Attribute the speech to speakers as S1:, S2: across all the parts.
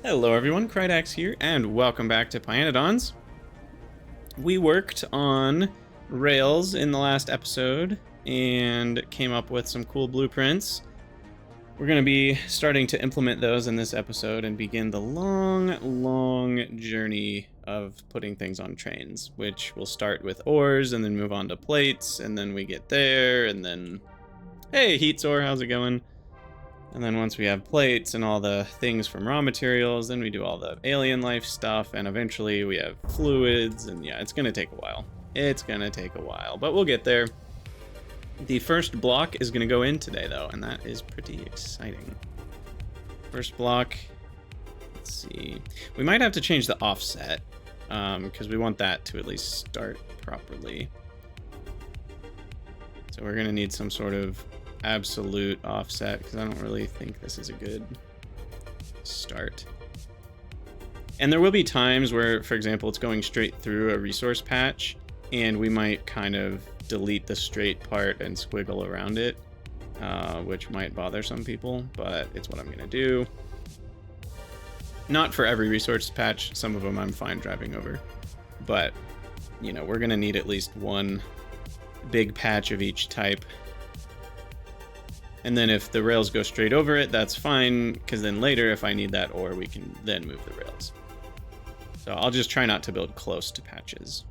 S1: Hello everyone, Krydax here, and welcome back to pYanodon's. We worked on Rails in the last episode and came up with some cool blueprints. We're going to be starting to implement those in this episode and begin the long journey of putting things on trains, which will start with ores and then move on to plates, and then we get there, and then, hey, Heatsor, how's it going? And then once we have plates and all the things from raw materials, then we do all the alien life stuff, and eventually we have fluids, and yeah, it's gonna take a while. It's gonna take a while, but we'll get there. The first block is gonna go in today, though, and that is pretty exciting. First block, let's see. We might have to change the offset, because we want that to at least start properly. So we're gonna need some sort of absolute offset, because I don't really think this is a good start. And there will be times where, for example, it's going straight through a resource patch, and we might kind of delete the straight part and squiggle around it, which might bother some people, but it's what I'm going to do. Not for every resource patch, some of them I'm fine driving over, but, you know, we're going to need at least one big patch of each type. And then if the rails go straight over it, that's fine, because then later, if I need that ore, we can then move the rails. So I'll just try not to build close to patches.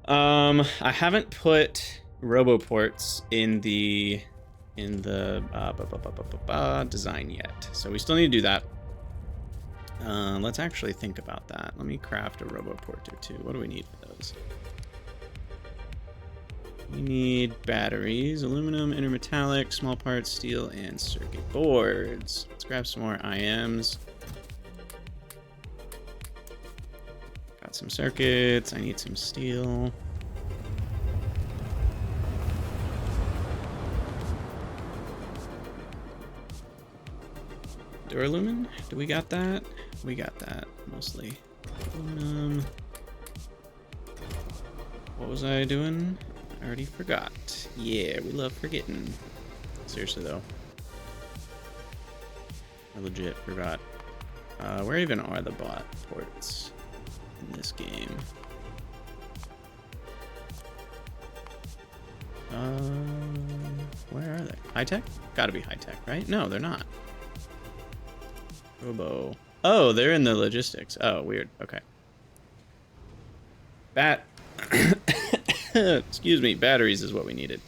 S1: I haven't put Roboports in the design yet, so we still need to do that. Let's actually think about that. Let me craft a Roboport or two. What do we need for those? We need batteries, aluminum, intermetallic, small parts, steel, and circuit boards. Let's grab some more IMs. Got some circuits. I need some steel. Duralumin? Do we got that? We got that, mostly. Aluminum. What was I doing? I already forgot. Yeah, we love forgetting. Seriously, though. I legit forgot. Where even are the bot ports in this game? Where are they? High tech? Gotta be high tech, right? No, they're not. Robo. Oh, they're in the logistics. Oh, weird. Okay. Excuse me, batteries is what we needed.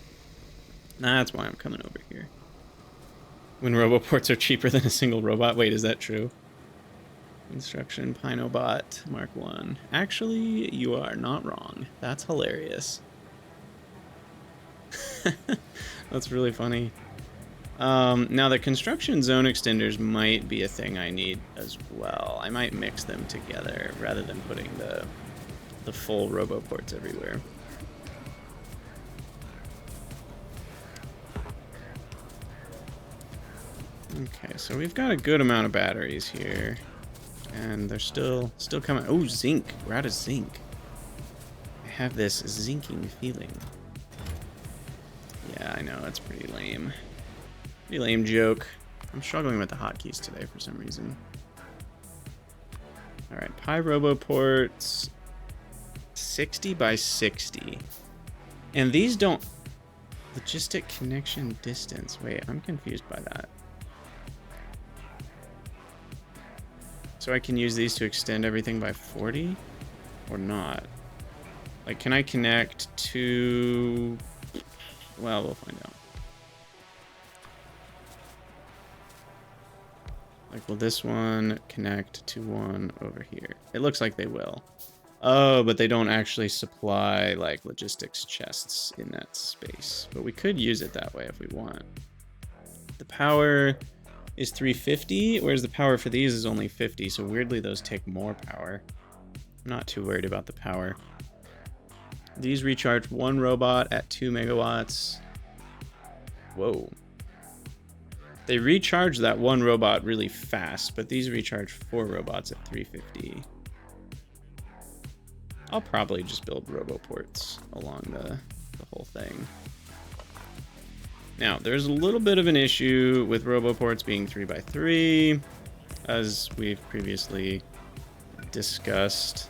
S1: That's why I'm coming over here. When Roboports are cheaper than a single robot. Wait, is that true? Construction pYnobot Mark 1. Actually, you are not wrong. That's hilarious. That's really funny. Now the construction zone extenders might be a thing I need as well. I might mix them together rather than putting the full Roboports everywhere. Okay, so we've got a good amount of batteries here, and they're still coming. Oh, zinc! We're out of zinc. I have this zinking feeling. Yeah, I know, it's pretty lame. Pretty lame joke. I'm struggling with the hotkeys today for some reason. All right, pYroboports, 60 by 60, and these don't logistic connection distance. Wait, I'm confused by that. So I can use these to extend everything by 40 or not? Like, can I connect to... Well, we'll find out. Like, will this one connect to one over here? It looks like they will. Oh, but they don't actually supply, like, logistics chests in that space. But we could use it that way if we want. The power is 350, whereas the power for these is only 50, so weirdly those take more power. I'm not too worried about the power. These recharge one robot at 2 megawatts. Whoa. They recharge that one robot really fast, but these recharge 4 robots at 350. I'll probably just build Roboports along the whole thing. Now, there's a little bit of an issue with Roboports being 3x3. as we've previously discussed.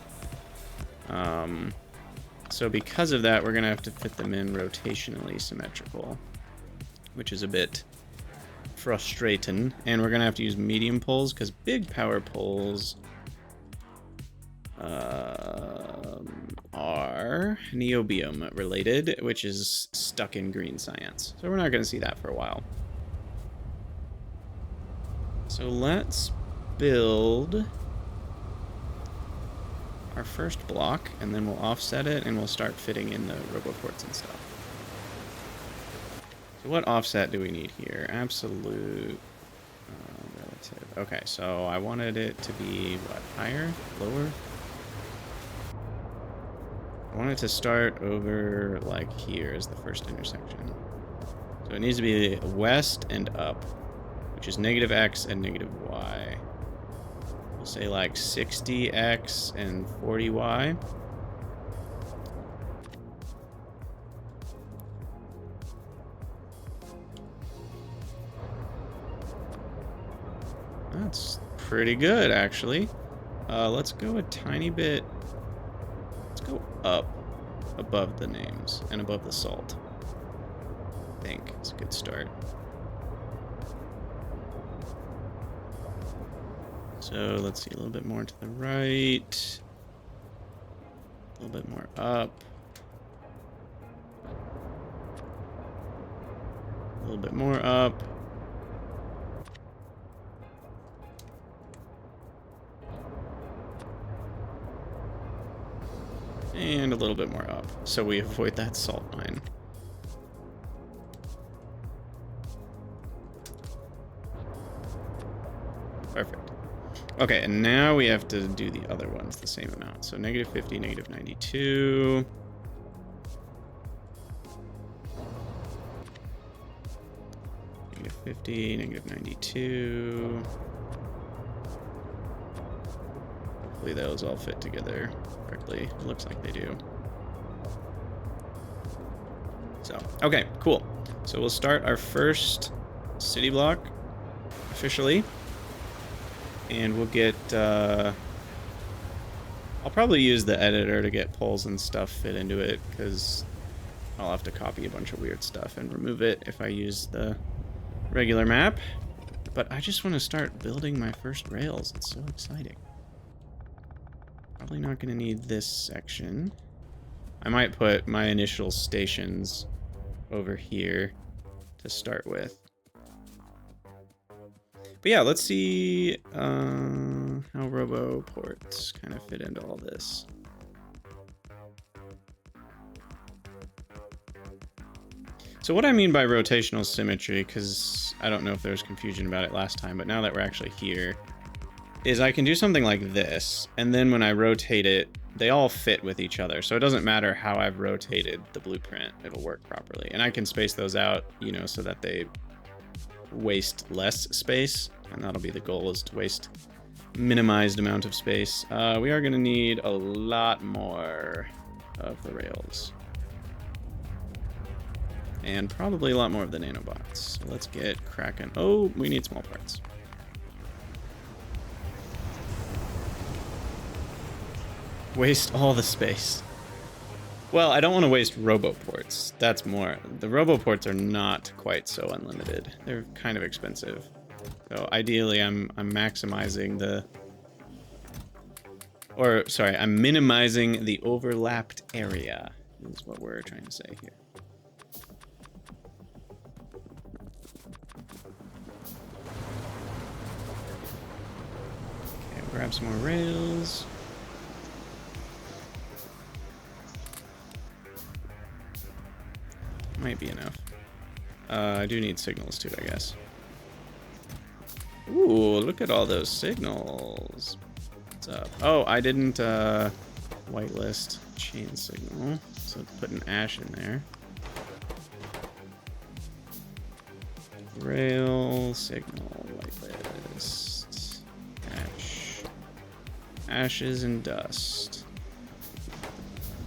S1: So because of that, we're going to have to fit them in rotationally symmetrical, which is a bit frustrating. And we're going to have to use medium poles because big power poles are neobium related, which is stuck in green science. So we're not going to see that for a while. So let's build our first block, and then we'll offset it, and we'll start fitting in the Roboports and stuff. So what offset do we need here? Absolute relative. Okay, so I wanted it to be, what, higher? Lower? I want it to start over, like, here is the first intersection. So it needs to be west and up, which is -x and -y. We'll say like 60x and 40y. That's pretty good, actually. Let's go a tiny bit. Let's go up above the names and above the salt. I think it's a good start. So let's see, a little bit more to the right, a little bit more up, a little bit more up, and a little bit more up, so we avoid that salt mine. Perfect. Okay, and now we have to do the other ones the same amount. So -50, -92. -50, -92. Hopefully those all fit together correctly. It looks like they do. So, okay, cool. So we'll start our first city block officially. And we'll get, I'll probably use the editor to get poles and stuff fit into it, because I'll have to copy a bunch of weird stuff and remove it if I use the regular map. But I just want to start building my first rails. It's so exciting. Probably not going to need this section. I might put my initial stations over here to start with. But yeah, let's see how Roboports kind of fit into all this. So what I mean by rotational symmetry, because I don't know if there was confusion about it last time, but now that we're actually here, is I can do something like this, and then when I rotate it, they all fit with each other. So it doesn't matter how I've rotated the blueprint, it'll work properly. And I can space those out, you know, so that they waste less space, and that'll be the goal, is to waste minimized amount of space. We are going to need a lot more of the rails, and probably a lot more of the nanobots. So let's get cracking. Oh, we need small parts. Waste all the space. Well, I don't want to waste Roboports. That's more. The Roboports are not quite so unlimited. They're kind of expensive. So ideally, I'm maximizing the... Or, sorry, I'm minimizing the overlapped area, is what we're trying to say here. Okay, grab some more rails. Might be enough. I do need signals too, I guess. Ooh, look at all those signals. What's up? Oh, I didn't whitelist chain signal, so put an ash in there. Rail signal whitelist ash. Ashes and dust.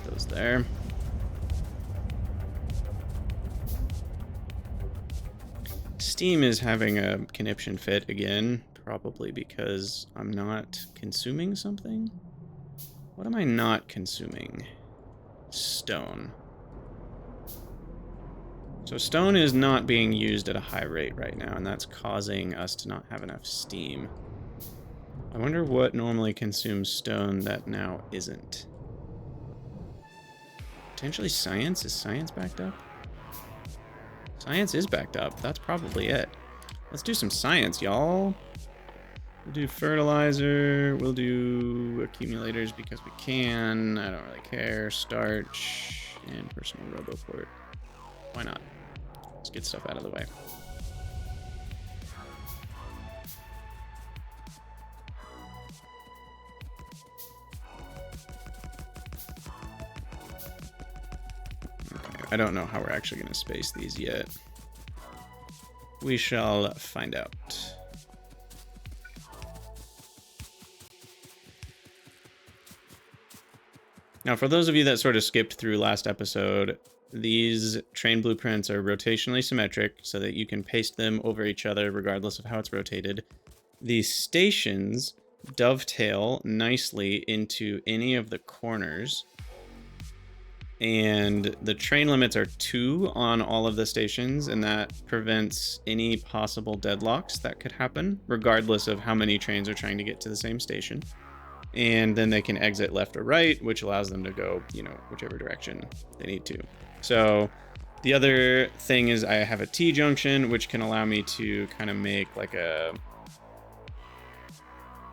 S1: Put those there. Steam is having a conniption fit again, probably because I'm not consuming something. What am I not consuming? Stone. So stone is not being used at a high rate right now, and that's causing us to not have enough steam. I wonder what normally consumes stone that now isn't. Potentially science? Is science backed up? Science is backed up. That's probably it. Let's do some science, y'all. We'll do fertilizer. We'll do accumulators because we can. I don't really care. Starch and personal Roboport. Why not? Let's get stuff out of the way. Okay, I don't know how we're actually going to space these yet. We shall find out. Now, for those of you that sort of skipped through last episode, these train blueprints are rotationally symmetric so that you can paste them over each other regardless of how it's rotated. These stations dovetail nicely into any of the corners. And the train limits are 2 on all of the stations, and that prevents any possible deadlocks that could happen, regardless of how many trains are trying to get to the same station. And then they can exit left or right, which allows them to go, you know, whichever direction they need to. So the other thing is I have a T-junction, which can allow me to kind of make like a,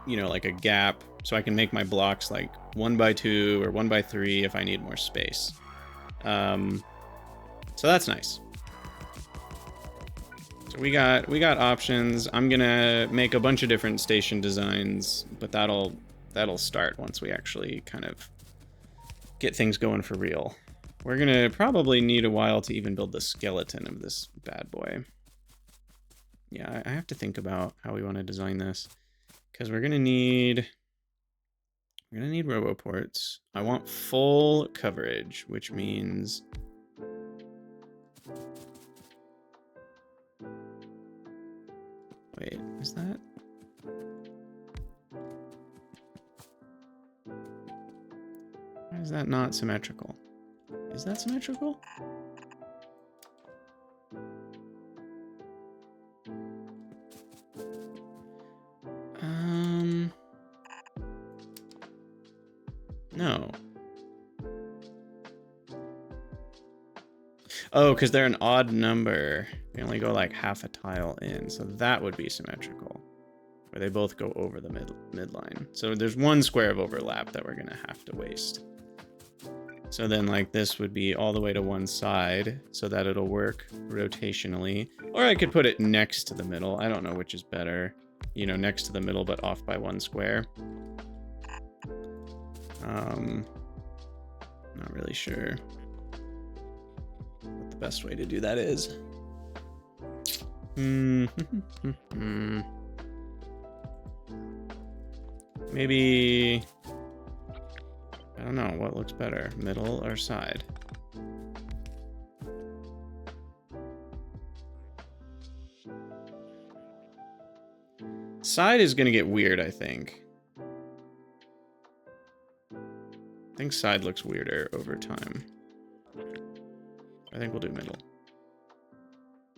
S1: you know, like a gap. So I can make my blocks like 1x2 or 1x3 if I need more space. So that's nice. So we got options. I'm gonna make a bunch of different station designs, but that'll start once we actually kind of get things going for real. We're gonna probably need a while to even build the skeleton of this bad boy. Yeah, I have to think about how we want to design this, because we're gonna need Roboports. I want full coverage, which means wait, is that? Why is that not symmetrical? Is that symmetrical? No. Oh, because they're an odd number. We only go like half a tile in, so that would be symmetrical. Where they both go over the midline. So there's 1 square of overlap that we're gonna have to waste. So then like this would be all the way to one side so that it'll work rotationally. Or I could put it next to the middle. I don't know which is better. You know, next to the middle but off by 1 square. Not really sure what the best way to do that is. Maybe, I don't know, what looks better, middle or side? Side is gonna get weird, I think. I think side looks weirder over time. I think we'll do middle.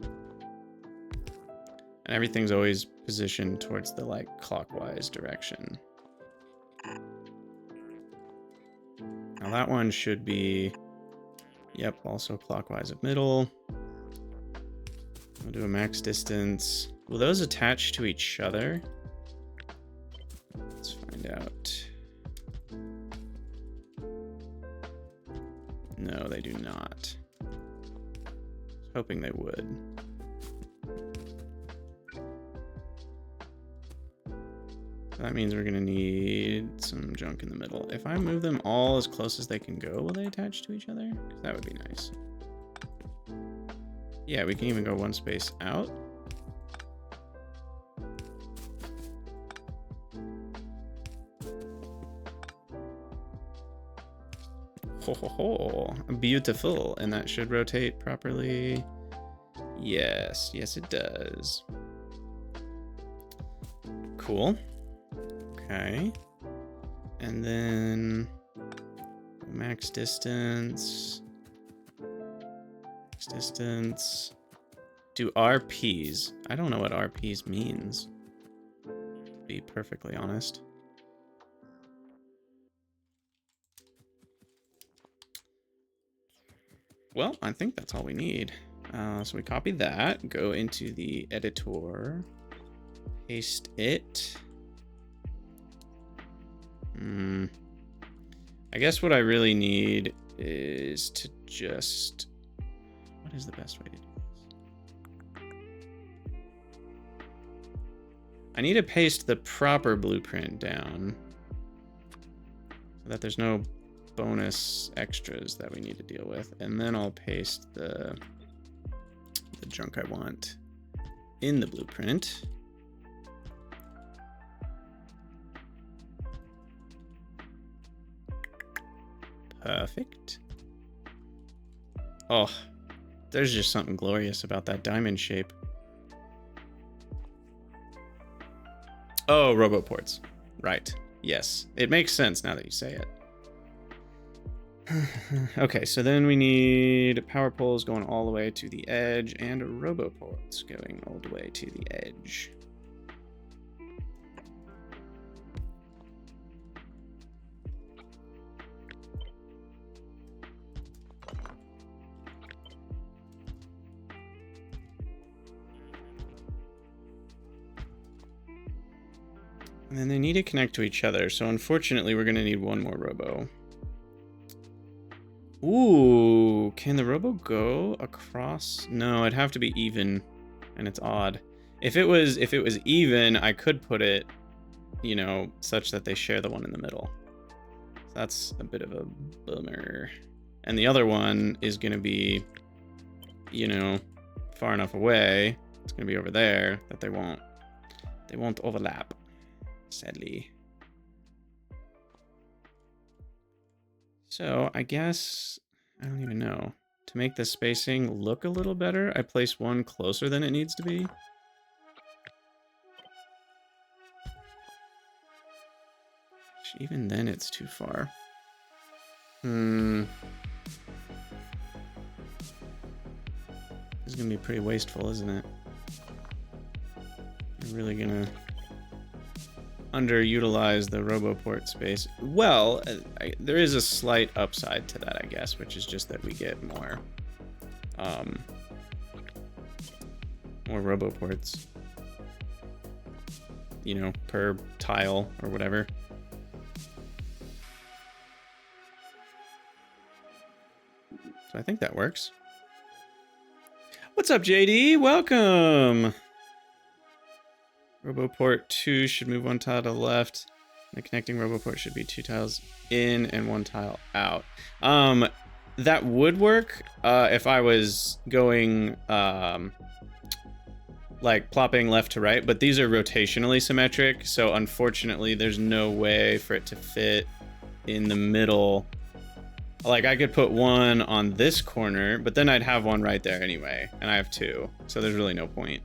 S1: And everything's always positioned towards the like clockwise direction. Now that one should be, yep, also clockwise of middle. We'll do a max distance. Will those attach to each other? Let's find out. No, they do not. I was hoping they would. That means we're gonna need some junk in the middle. If I move them all as close as they can go, will they attach to each other? 'Cause that would be nice. Yeah, we can even go 1 space out. Ho ho ho, beautiful. And that should rotate properly. Yes, yes it does. Cool. Okay. And then max distance. Max distance. Do RPs. I don't know what RPs means, to be perfectly honest. Well, I think that's all we need. So we copy that, go into the editor, paste it. I guess what I really need is to just... What is the best way to do this? I need to paste the proper blueprint down so that there's no bonus extras that we need to deal with. And then I'll paste the junk I want in the blueprint. Perfect. Oh, there's just something glorious about that diamond shape. Oh, Roboports. Right. Yes. It makes sense now that you say it. Okay, so then we need power poles going all the way to the edge and Roboports going all the way to the edge. And then they need to connect to each other, so unfortunately we're going to need one more Robo. Ooh, can the Robo go across? No, it'd have to be even, and it's odd. If it was even, I could put it, you know, such that they share the one in the middle. So that's a bit of a bummer. And the other one is going to be, you know, far enough away. It's going to be over there that they won't overlap, sadly. So I guess, I don't even know. To make the spacing look a little better, I place one closer than it needs to be. Even then it's too far. This is gonna be pretty wasteful, isn't it? You're really gonna underutilize the Roboport space. Well, there is a slight upside to that, I guess, which is just that we get more Roboports, you know, per tile or whatever. So I think that works. What's up, JD? Welcome! Roboport 2 should move one tile to the left. The connecting Roboport should be 2 tiles in and 1 tile out. That would work if I was going like plopping left to right, but these are rotationally symmetric, so unfortunately there's no way for it to fit in the middle. Like I could put one on this corner, but then I'd have one right there anyway, and I have 2, so there's really no point.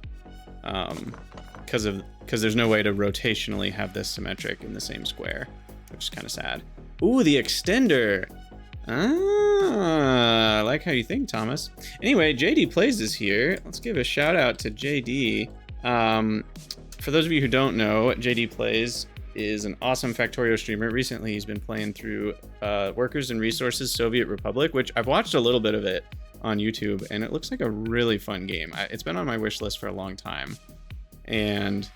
S1: Because there's no way to rotationally have this symmetric in the same square, which is kind of sad. Ooh, the extender. Ah, I like how you think, Thomas. Anyway, JD Plays is here. Let's give a shout out to JD. For those of you who don't know, JD Plays is an awesome Factorio streamer. Recently, he's been playing through Workers and Resources Soviet Republic, which I've watched a little bit of it on YouTube, and it looks like a really fun game. It's been on my wish list for a long time. And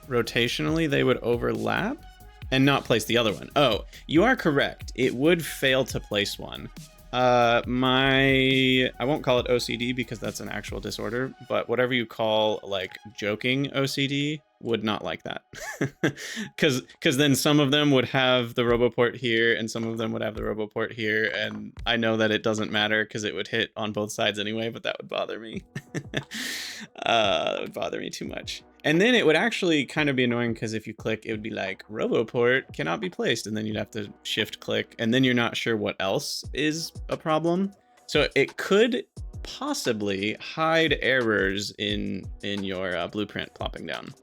S1: rotationally they would overlap and not place the other one. Oh, you are correct. It would fail to place one. I won't call it OCD because that's an actual disorder, but whatever you call like joking OCD would not like that. Because then some of them would have the Roboport here and some of them would have the Roboport here, and I know that it doesn't matter because it would hit on both sides anyway, but that would bother me. That would bother me too much. And then it would actually kind of be annoying because if you click, it would be like Roboport cannot be placed, and then you'd have to shift click, and then you're not sure what else is a problem. So it could possibly hide errors in your blueprint plopping down.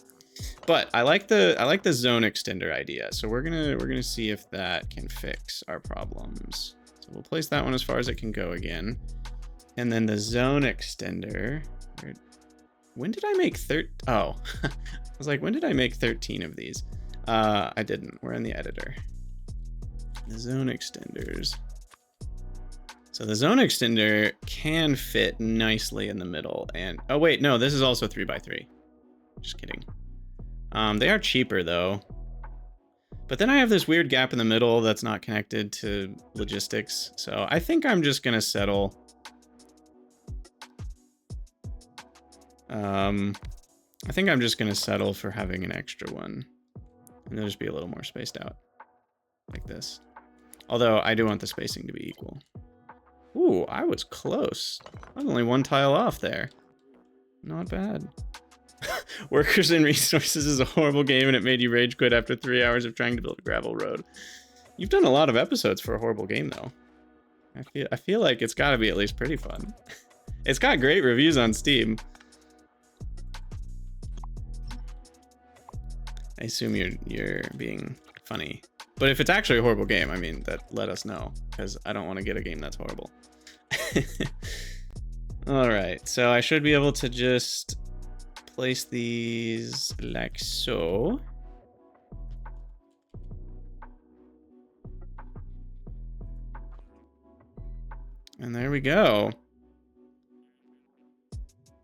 S1: But I like the zone extender idea, so we're gonna see if that can fix our problems. So we'll place that one as far as it can go again, and then the zone extender. When did I make 13? Oh, I was like, when did I make 13 of these? I didn't. We're in the editor. The zone extenders. So the zone extender can fit nicely in the middle, and oh wait, no, this is also 3x3. Just kidding. They are cheaper though. But then I have this weird gap in the middle that's not connected to logistics. So I think I'm just gonna settle. I think I'm just gonna settle for having an extra one. And they'll just be a little more spaced out. Like this. Although I do want the spacing to be equal. Ooh, I was close. I was only one tile off there. Not bad. Workers and Resources is a horrible game and it made you rage quit after 3 hours of trying to build a gravel road. You've done a lot of episodes for a horrible game though. I feel like it's gotta be at least pretty fun. It's got great reviews on Steam. I assume you're being funny. But if it's actually a horrible game, I mean, let us know, because I don't want to get a game that's horrible. Alright, so I should be able to just place these like so. And there we go.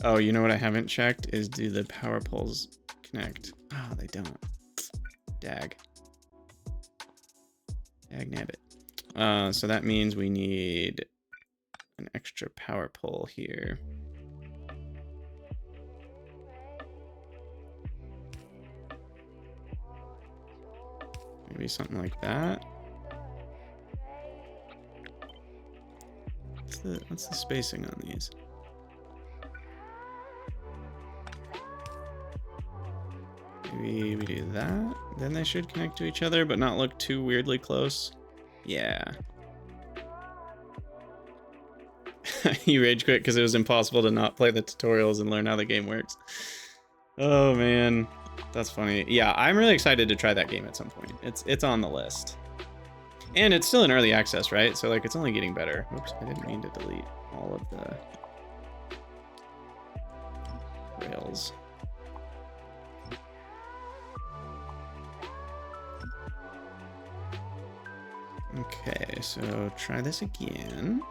S1: Oh, you know what I haven't checked is do the power poles connect? Oh, they don't. Dag. Dag nabbit. So that means we need an extra power pole here. Maybe something like that. What's the spacing on these? Maybe we do that. Then they should connect to each other, but not look too weirdly close. Yeah. You rage quit because it was impossible to not play the tutorials and learn how the game works. Oh man, that's funny. Yeah, I'm really excited to try that game at some point. It's on the list. And it's still in early access, right? So like it's only getting better. Whoops, I didn't mean to delete all of the rails. Okay, so try this again.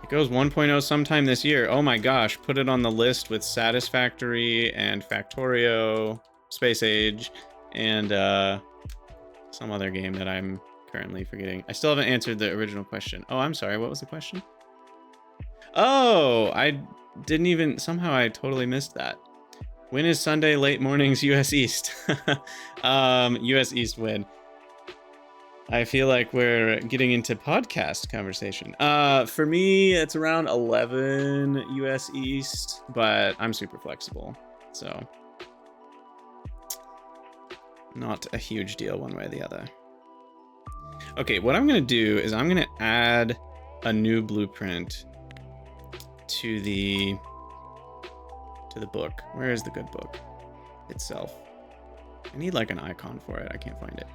S1: It goes 1.0 sometime this year. Oh my gosh, put it on the list with Satisfactory and Factorio, Space Age, and some other game that I'm currently forgetting. I still haven't answered the original question. Oh, I'm sorry, what was the question? Oh, I didn't even, somehow I totally missed that. When is Sunday late mornings US East? US East win. I feel like we're getting into podcast conversation. For me, it's around 11 US East, but I'm super flexible, so not a huge deal one way or the other. Okay, what I'm gonna do is I'm gonna add a new blueprint to the book. Where is the good book itself? I need like an icon for it. I can't find it.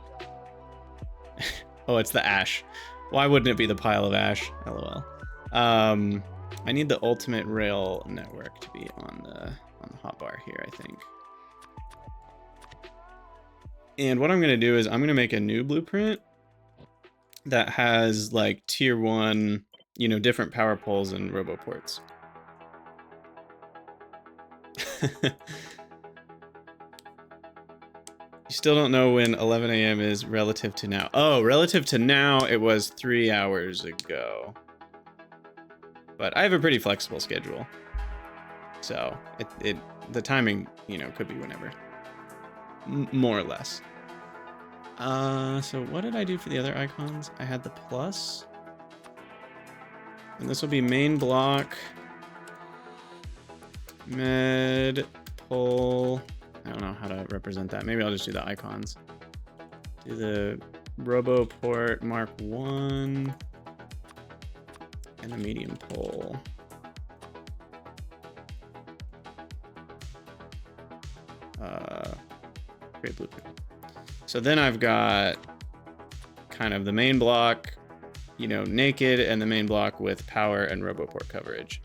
S1: Oh, it's the ash. Why wouldn't it be the pile of ash? LOL. I need the ultimate rail network to be on the hotbar here, I think. And what I'm gonna do is I'm gonna make a new blueprint that has like tier 1, you know, different power poles and Roboports. You still don't know when 11 a.m. is relative to now. Oh, relative to now, it was 3 hours ago. But I have a pretty flexible schedule. So, the timing, you know, could be whenever. More or less. So what did I do for the other icons? I had the plus. And this will be main block. Med, pole. I don't know how to represent that. Maybe I'll just do the icons. Do the Roboport Mark 1. and the medium pole. Create blueprint. So then I've got kind of the main block, you know, naked, and the main block with power and Roboport coverage.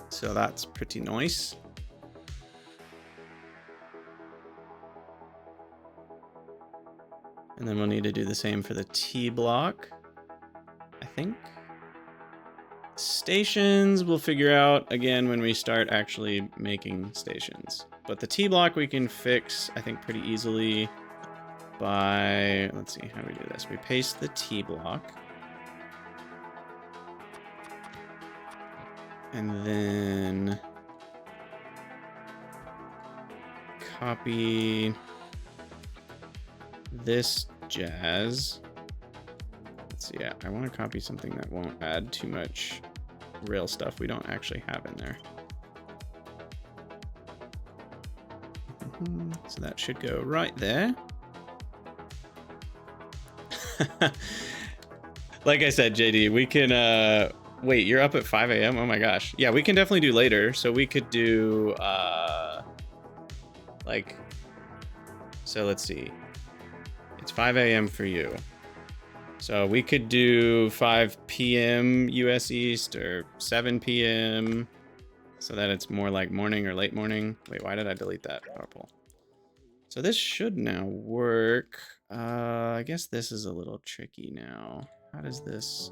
S1: So that's pretty nice. And then we'll need to do the same for the T block, I think. Stations we'll figure out again when we start actually making stations. But the T block we can fix, I think, pretty easily by, let's see, how do we do this? We paste the T block. And then copy this jazz. Let's see, yeah, I want to copy something that won't add too much rail stuff we don't actually have in there. So that should go right there. Like I said, JD, we can, wait, you're up at 5 a.m.? Oh my gosh. Yeah, we can definitely do later. So we could do, like, so let's see. It's 5 a.m. for you. So we could do 5 p.m. US East or 7 p.m. so that it's more like morning or late morning. Wait, why did I delete that purple? So this should now work. I guess this is a little tricky now. How does this...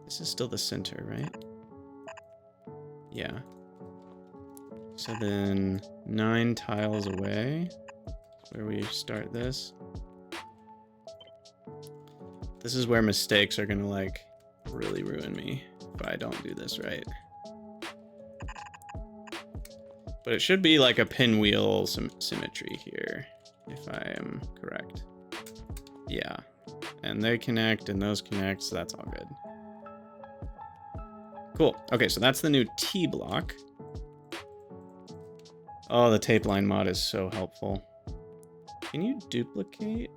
S1: This is still the center, right? Yeah. So then 9 tiles away is where we start this. This is where mistakes are gonna like really ruin me if I don't do this right. But it should be like a pinwheel symmetry here, if I am correct. Yeah, and they connect and those connect, so that's all good. Cool. Okay, so that's the new T block. Oh, the tape line mod is so helpful. Can you duplicate?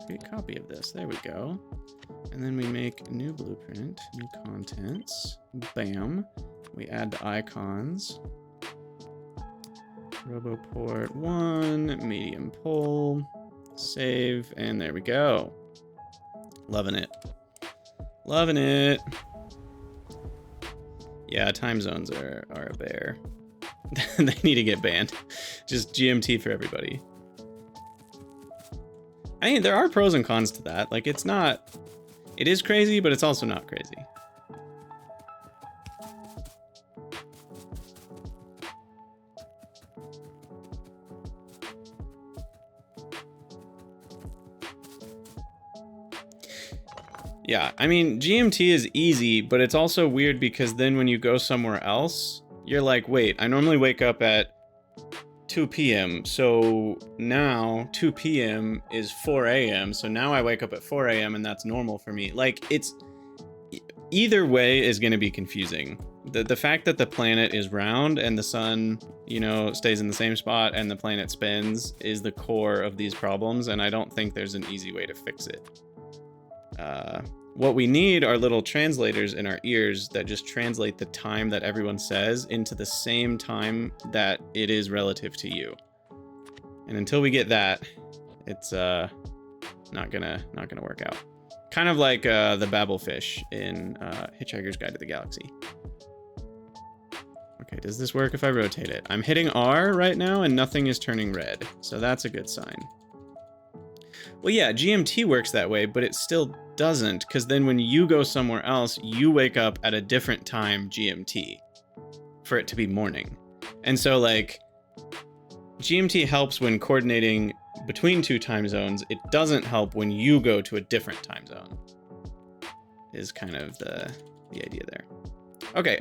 S1: Create a copy of this. There we go. And then we make new blueprint, new contents. Bam. We add the icons. Roboport 1, medium pole, save, and there we go. Loving it. Loving it. Yeah, time zones are a bear. They need to get banned. Just GMT for everybody. I mean, there are pros and cons to that. Like, it's not... It is crazy, but it's also not crazy. Yeah, I mean, GMT is easy, but it's also weird because then when you go somewhere else, you're like, wait, I normally wake up at 2 p.m. So now 2 p.m. is 4 a.m. So now I wake up at 4 a.m. and that's normal for me. Like, it's... Either way is going to be confusing. The fact that the planet is round and the sun, you know, stays in the same spot and the planet spins is the core of these problems, and I don't think there's an easy way to fix it. What we need are little translators in our ears that just translate the time that everyone says into the same time that it is relative to you. And until we get that, it's not gonna work out. Kind of like the Babelfish in Hitchhiker's Guide to the Galaxy. Okay, does this work if I rotate it? I'm hitting R right now and nothing is turning red, so that's a good sign. Well, yeah, GMT works that way, but it still doesn't, because then when you go somewhere else, you wake up at a different time GMT for it to be morning. And so, like, GMT helps when coordinating between two time zones. It doesn't help when you go to a different time zone, is kind of the idea there. Okay,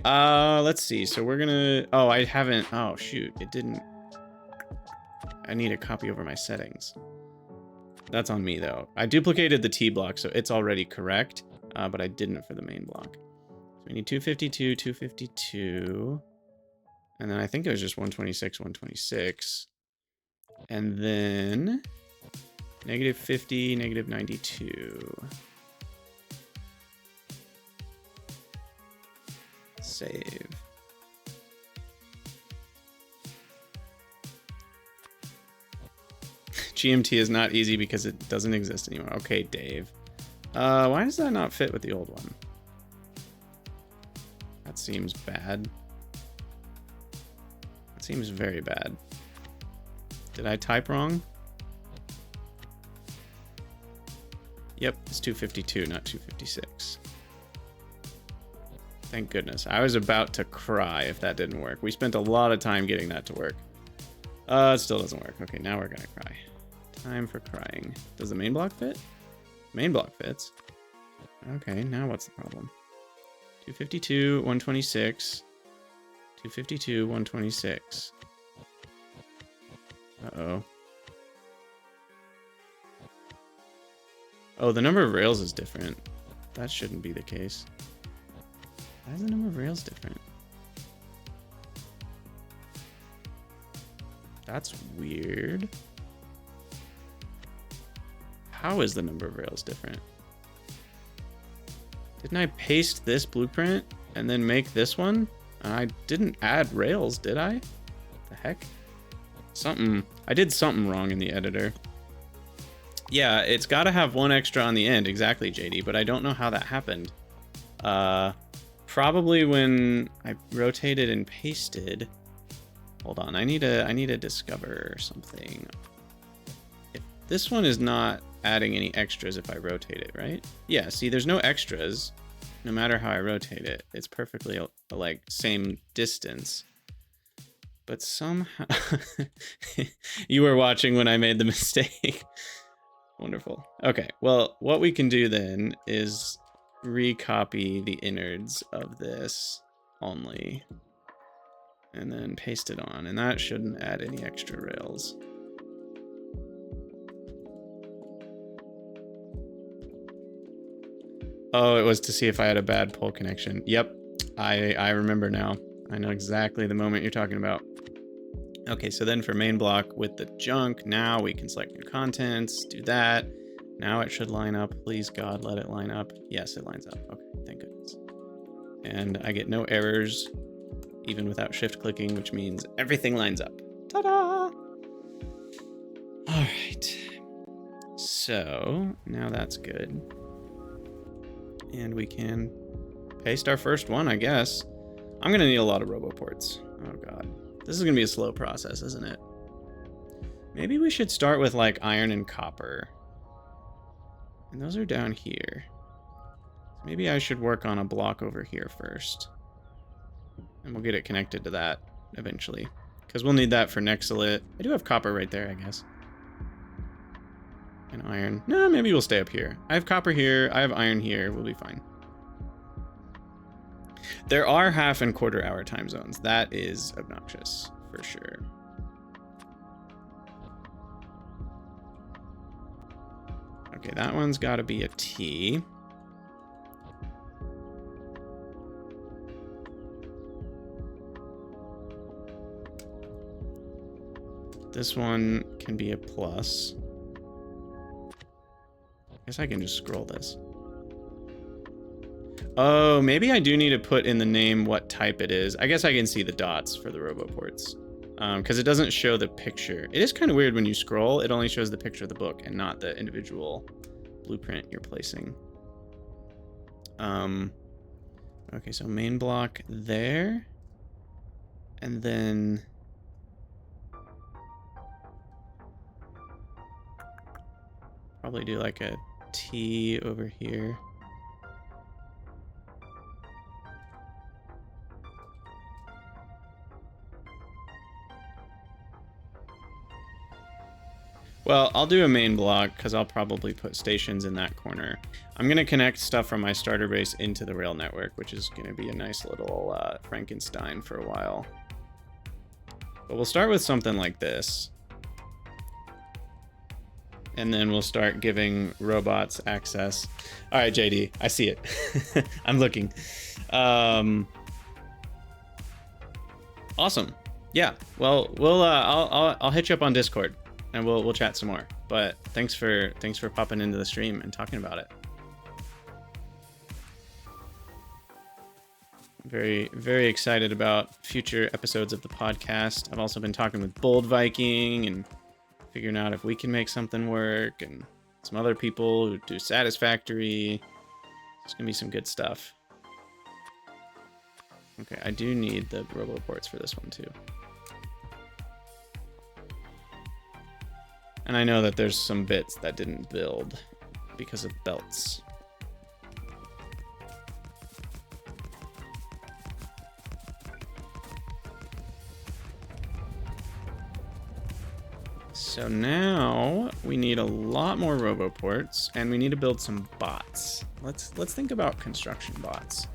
S1: let's see. So we're gonna... Oh, I haven't... Oh, shoot. It didn't... I need a copy over my settings. That's on me, though. I duplicated the T block, so it's already correct, but I didn't for the main block. So we need 252, 252, and then I think it was just 126, 126. And then -50, -92. Save. GMT is not easy because it doesn't exist anymore. Okay, Dave. Why does that not fit with the old one? That seems bad. That seems very bad. Did I type wrong? Yep, it's 252, not 256. Thank goodness. I was about to cry if that didn't work. We spent a lot of time getting that to work. It still doesn't work. Okay, now we're gonna cry. Time for crying. Does the main block fit? Main block fits. Okay, now what's the problem? 252, 126. 252, 126. Uh-oh. Oh, the number of rails is different. That shouldn't be the case. Why is the number of rails different? That's weird. How is the number of rails different? Didn't I paste this blueprint and then make this one? I didn't add rails, did I? What the heck? I did something wrong in the editor. Yeah, it's got to have one extra on the end, exactly, JD, but I don't know how that happened. Probably when I rotated and pasted. Hold on, I need to discover something. If this one is not adding any extras if I rotate it, right? Yeah, see, there's no extras no matter how I rotate it. It's perfectly like same distance. But somehow you were watching when I made the mistake. Wonderful. Okay, well, what we can do then is recopy the innards of this only and then paste it on, and that shouldn't add any extra rails. Oh, it was to see if I had a bad pole connection. Yep, I remember now. I know exactly the moment you're talking about. Okay, so then for main block with the junk, now we can select new contents, do that. Now it should line up. Please, God, let it line up. Yes, it lines up. Okay, thank goodness. And I get no errors, even without shift clicking, which means everything lines up. Ta-da! All right. So now that's good. And we can paste our first one, I guess. I'm gonna need a lot of Roboports. Oh God. This is gonna be a slow process, isn't it? Maybe we should start with like iron and copper. And those are down here. So maybe I should work on a block over here first. And we'll get it connected to that eventually. Because we'll need that for Nexalit. I do have copper right there, I guess. And iron. No, maybe we'll stay up here. I have copper here, I have iron here, we'll be fine. There are half and quarter hour time zones. That is obnoxious, for sure. Okay, that one's got to be a T. This one can be a plus. I guess I can just scroll this. Oh, maybe I do need to put in the name what type it is. I guess I can see the dots for the Roboports. Because it doesn't show the picture. It is kind of weird when you scroll, it only shows the picture of the book and not the individual blueprint you're placing. Okay, so main block there. And then... probably do like a T over here. Well, I'll do a main block because I'll probably put stations in that corner. I'm going to connect stuff from my starter base into the rail network, which is going to be a nice little Frankenstein for a while. But we'll start with something like this. And then we'll start giving robots access. All right, JD, I see it. I'm looking. Awesome. Yeah, well, I'll hit you up on Discord. and we'll chat some more. But thanks for popping into the stream and talking about it. Very, very excited about future episodes of the podcast. I've also been talking with Bold Viking and figuring out if we can make something work, and some other people who do Satisfactory. It's gonna be some good stuff. Okay, I do need the Roboports for this one too. And I know that there's some bits that didn't build because of belts. So now we need a lot more Roboports, and we need to build some bots. Let's think about construction bots,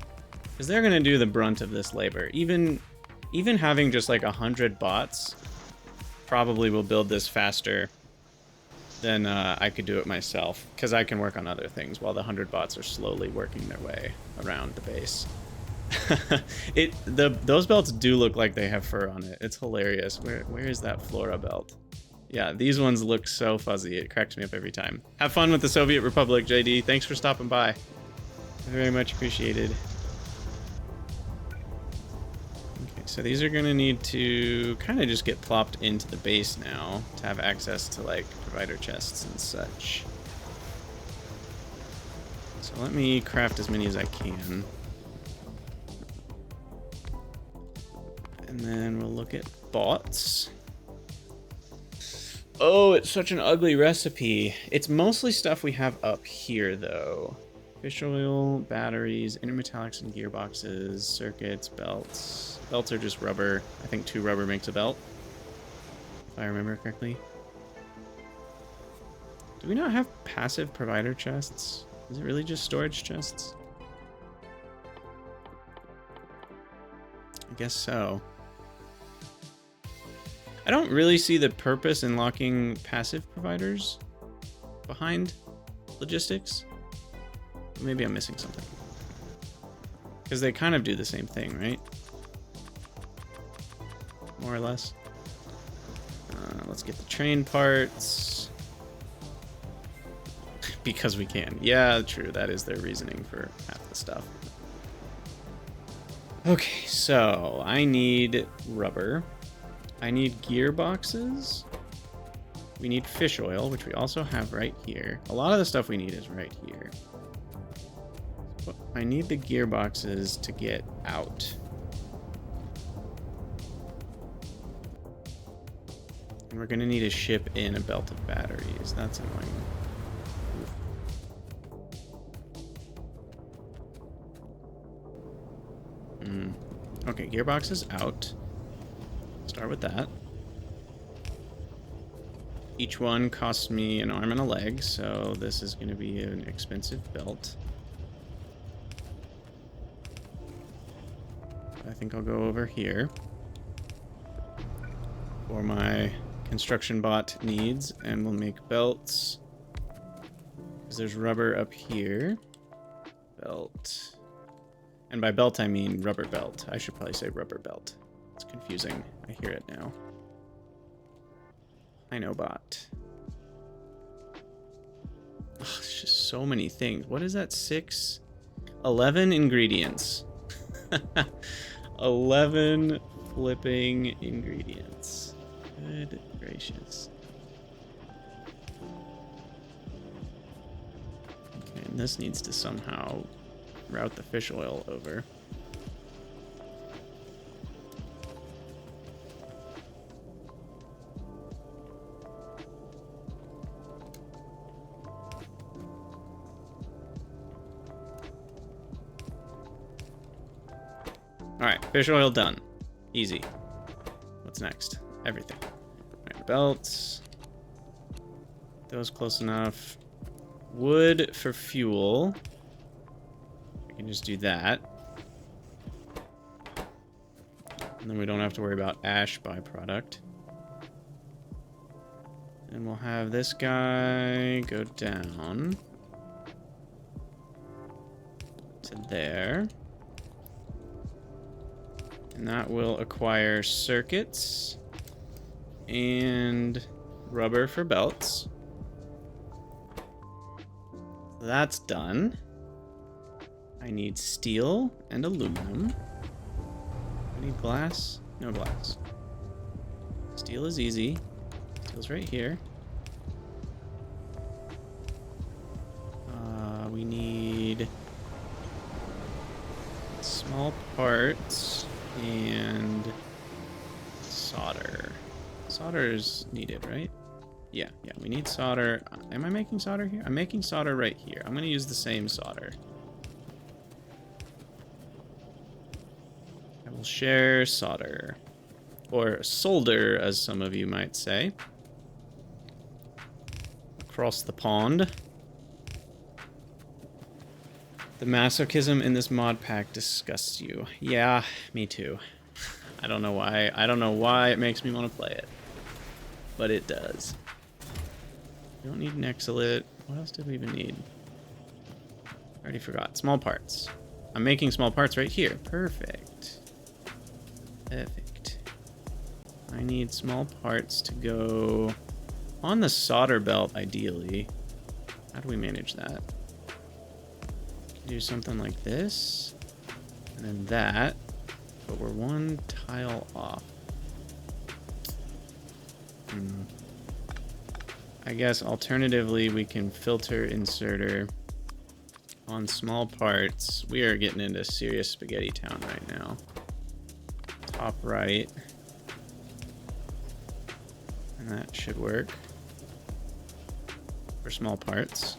S1: because they're gonna do the brunt of this labor. Even having just like 100 bots probably will build this faster than I could do it myself, because I can work on other things while the 100 bots are slowly working their way around the base. Those belts do look like they have fur on it. It's hilarious. Where is that Flora belt? Yeah, these ones look so fuzzy. It cracks me up every time. Have fun with the Soviet Republic, JD. Thanks for stopping by. Very much appreciated. Okay, so these are going to need to kind of just get plopped into the base now to have access to, like, provider chests and such. So let me craft as many as I can. And then we'll look at bots. Oh, it's such an ugly recipe. It's mostly stuff we have up here, though. Fish oil, batteries, intermetallics and gearboxes, circuits, belts. Belts are just rubber. I think 2 rubber makes a belt, if I remember correctly. Do we not have passive provider chests? Is it really just storage chests? I guess so. I don't really see the purpose in locking passive providers behind logistics. Maybe I'm missing something. Because they kind of do the same thing, right? More or less. Let's get the train parts. Because we can. Yeah, true. That is their reasoning for half the stuff. Okay, so I need rubber. I need gearboxes. We need fish oil, which we also have right here. A lot of the stuff we need is right here. But I need the gearboxes to get out. And we're gonna need to ship in a belt of batteries. That's annoying. Okay, gearboxes out. Start with that. Each one costs me an arm and a leg, so this is going to be an expensive belt. I think I'll go over here for my construction bot needs, and we'll make belts. Because there's rubber up here. Belt. And by belt, I mean rubber belt. I should probably say rubber belt. It's confusing. I hear it now. Pynobot. Oh, it's just so many things. What is that? 6? 11 ingredients. 11 flipping ingredients. Good gracious. Okay, and this needs to somehow route the fish oil over. Alright, fish oil done. Easy. What's next? Everything. Alright, belts. Those close enough. Wood for fuel. I can just do that. And then we don't have to worry about ash byproduct. And we'll have this guy go down to there. And that will acquire circuits and rubber for belts. That's done. I need steel and aluminum. I need glass. No glass. Steel is easy. Steel's right here. We need small parts and solder. Solder is needed, right? Yeah, we need solder. Am I making solder here? I'm making solder right here. I'm going to use the same solder. I will share solder. Or solder, as some of you might say. Across the pond. The masochism in this mod pack disgusts you. Yeah, me too. I don't know why. I don't know why it makes me want to play it. But it does. We don't need an exolit. What else did we even need? I already forgot. Small parts. I'm making small parts right here. Perfect. Perfect. I need small parts to go on the solder belt, ideally. How do we manage that? Do something like this, and then that, but we're one tile off. I guess alternatively we can filter inserter on small parts. We are getting into serious spaghetti town right now. Top right, and that should work for small parts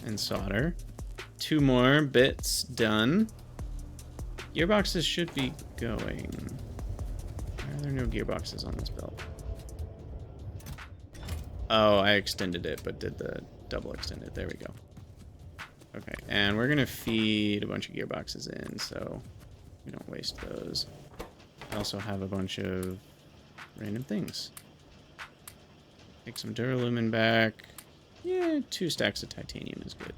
S1: and solder. 2 more bits done. Gearboxes should be going. Why are there no gearboxes on this belt? Oh, I extended it, but did the double extend it. There we go. Okay, and we're gonna feed a bunch of gearboxes in, so we don't waste those. I also have a bunch of random things. Take some duralumin back. Yeah, 2 stacks of titanium is good.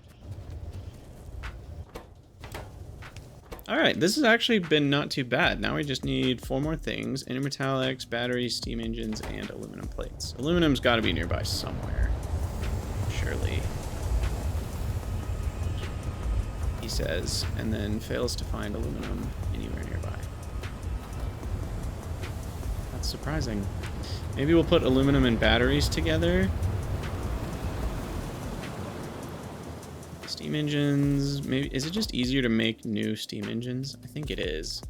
S1: Alright, this has actually been not too bad. Now we just need 4 more things. Intermetallics, batteries, steam engines, and aluminum plates. Aluminum's got to be nearby somewhere. Surely. He says, and then fails to find aluminum anywhere nearby. That's surprising. Maybe we'll put aluminum and batteries together. Steam engines, maybe, is it just easier to make new steam engines? I think it is.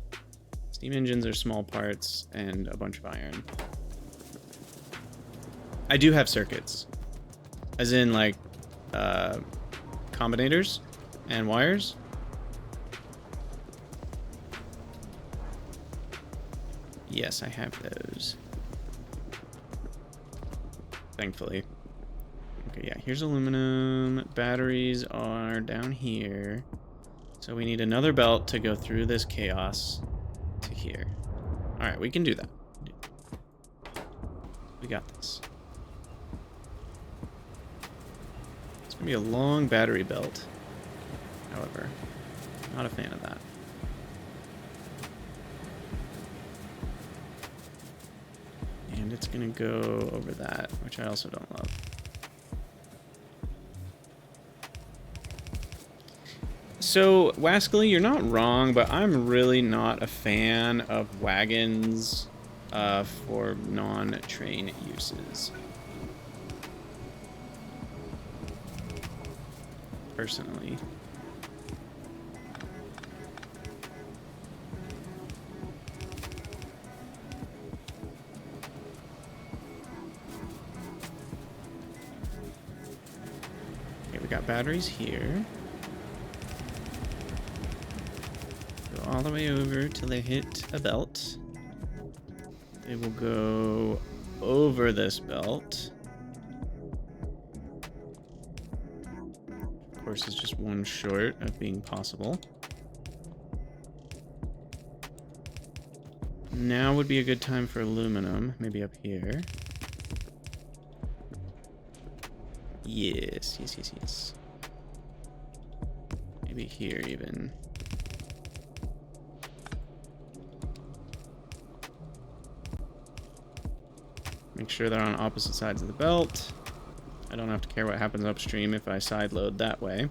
S1: Steam engines are small parts and a bunch of iron. I do have circuits. As in, like, combinators and wires. Yes, I have those. Thankfully. Okay, yeah, here's aluminum. Batteries are down here. So we need another belt to go through this chaos to here. Alright, we can do that. We got this. It's gonna be a long battery belt. However, not a fan of that. And it's gonna go over that, which I also don't love. So, Wascally, you're not wrong, but I'm really not a fan of wagons for non-train uses. Personally. Okay, we got batteries here. All the way over till they hit a belt. They will go over this belt. Of course, it's just one short of being possible. Now would be a good time for aluminum, maybe up here. Yes, yes, yes, yes. Maybe here even. Make sure they're on opposite sides of the belt. I don't have to care what happens upstream if I side load that way.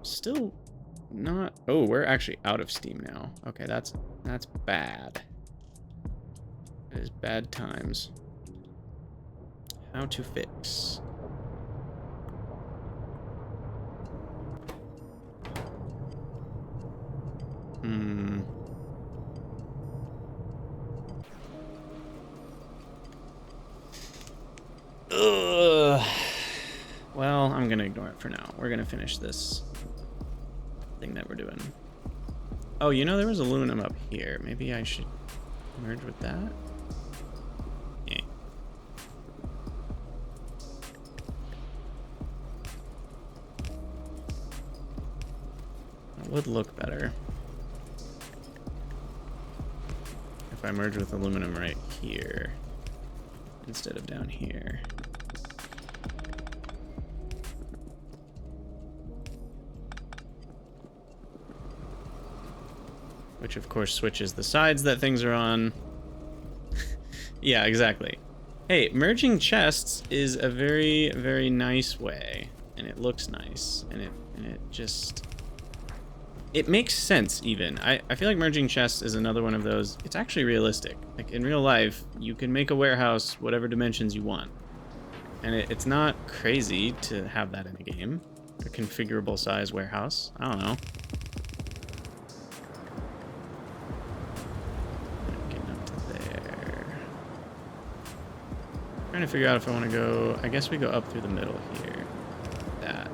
S1: Still not... Oh, we're actually out of steam now. Okay, that's bad. That is bad times. How to fix. Ugh. Well, I'm gonna ignore it for now. We're gonna finish this thing that we're doing. Oh, you know, there was aluminum up here. Maybe I should merge with that? Yeah. It would look better if I merge with aluminum right here instead of down here. Which of course switches the sides that things are on. Yeah, exactly. Hey, merging chests is a very, very nice way, and it looks nice, and it just... It makes sense, even. I feel like merging chests is another one of those... It's actually realistic. Like, in real life, you can make a warehouse whatever dimensions you want. And it's not crazy to have that in a game. A configurable size warehouse. I don't know. Getting up to there. Trying to figure out if I want to go... I guess we go up through the middle here. That.